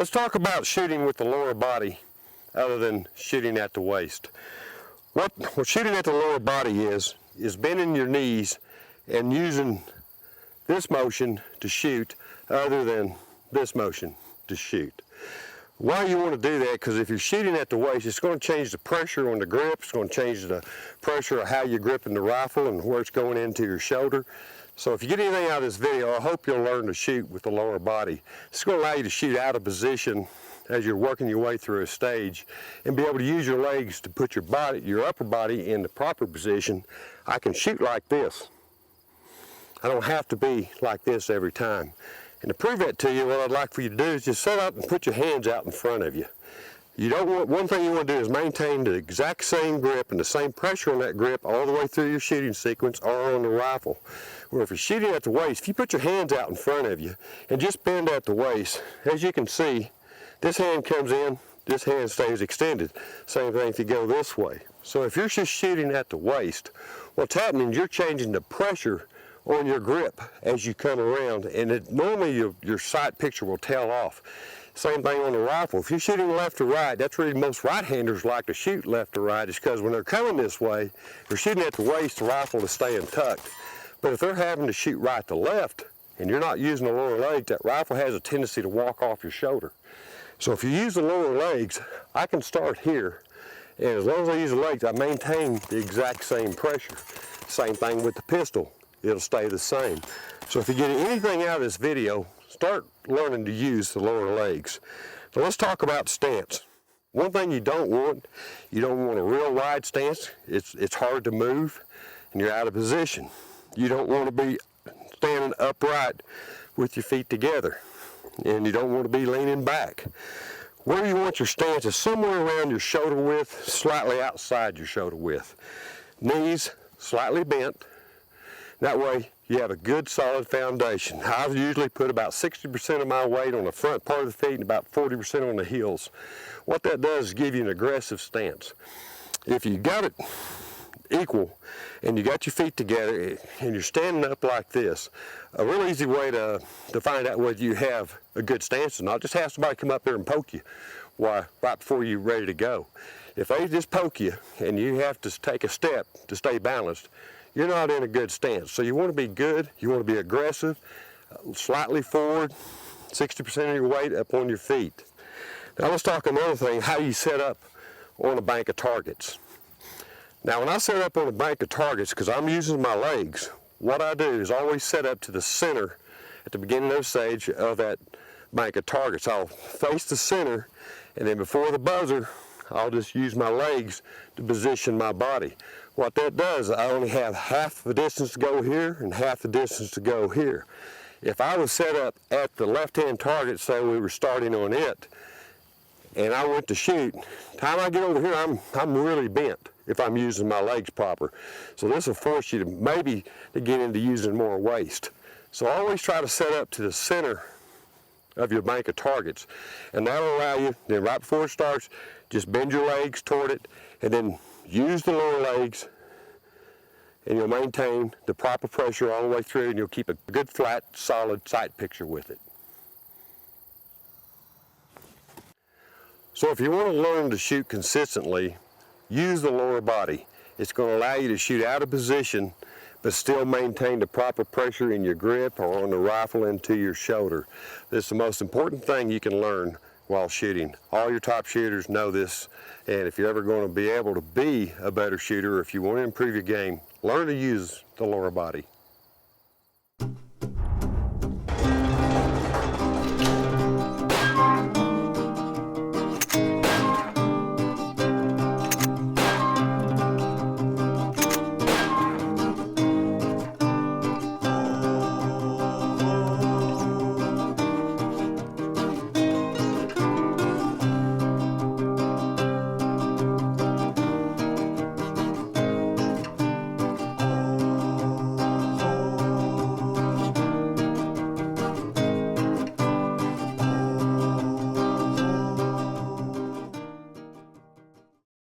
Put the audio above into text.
Let's talk about shooting with the lower body other than shooting at the waist. What shooting at the lower body is bending your knees and using this motion to shoot other than this motion to shoot. Why you want to do that? Because if you're shooting at the waist, it's going to change the pressure on the grip. It's going to change the pressure of how you're gripping the rifle and where it's going into your shoulder. So if you get anything out of this video, I hope you'll learn to shoot with the lower body. It's going to allow you to shoot out of position as you're working your way through a stage and be able to use your legs to put your upper body in the proper position. I can shoot like this. I don't have to be like this every time. And to prove that to you, what I'd like for you to do is just set up and put your hands out in front of you. One thing you want to do is maintain the exact same grip and the same pressure on that grip all the way through your shooting sequence or on the rifle. Where if you're shooting at the waist, if you put your hands out in front of you and just bend at the waist, as you can see, this hand comes in, this hand stays extended. Same thing if you go this way. So if you're just shooting at the waist, what's happening is you're changing the pressure on your grip as you come around, and normally your sight picture will tail off. Same thing on the rifle. If you're shooting left to right, that's really most right-handers like to shoot left to right, is because when they're coming this way, they're shooting at the waist, the rifle is staying tucked. But if they're having to shoot right to left, and you're not using the lower legs, that rifle has a tendency to walk off your shoulder. So if you use the lower legs, I can start here, and as long as I use the legs, I maintain the exact same pressure. Same thing with the pistol. It'll stay the same. So if you get anything out of this video, start learning to use the lower legs. So let's talk about stance. One thing you don't want a real wide stance. It's hard to move and you're out of position. You don't want to be standing upright with your feet together, and you don't want to be leaning back. Where you want your stance is somewhere around your shoulder width, slightly outside your shoulder width. Knees slightly bent. That way you have a good solid foundation. I usually put about 60% of my weight on the front part of the feet and about 40% on the heels. What that does is give you an aggressive stance. If you got it equal and you got your feet together and you're standing up like this, a real easy way to find out whether you have a good stance or not, just have somebody come up there and poke you right before you're ready to go. If they just poke you and you have to take a step to stay balanced, you're not in a good stance. So you want to be good, you want to be aggressive, slightly forward, 60% of your weight up on your feet. Now let's talk another thing, how you set up on a bank of targets. Now when I set up on a bank of targets, because I'm using my legs, what I do is always set up to the center at the beginning of the stage of that bank of targets. I'll face the center, and then before the buzzer, I'll just use my legs to position my body. What that does, I only have half the distance to go here and half the distance to go here. If I was set up at the left-hand target, say we were starting on it, and I went to shoot, time I get over here, I'm really bent if I'm using my legs proper. So this will force you to get into using more waist. So always try to set up to the center of your bank of targets, and that'll allow you, then right before it starts, just bend your legs toward it, and then use the lower legs, and you'll maintain the proper pressure all the way through, and you'll keep a good, flat, solid sight picture with it. So if you want to learn to shoot consistently, use the lower body. It's going to allow you to shoot out of position, but still maintain the proper pressure in your grip or on the rifle into your shoulder. This is the most important thing you can learn while shooting. All your top shooters know this, and if you're ever going to be able to be a better shooter, or if you want to improve your game, learn to use the lower body.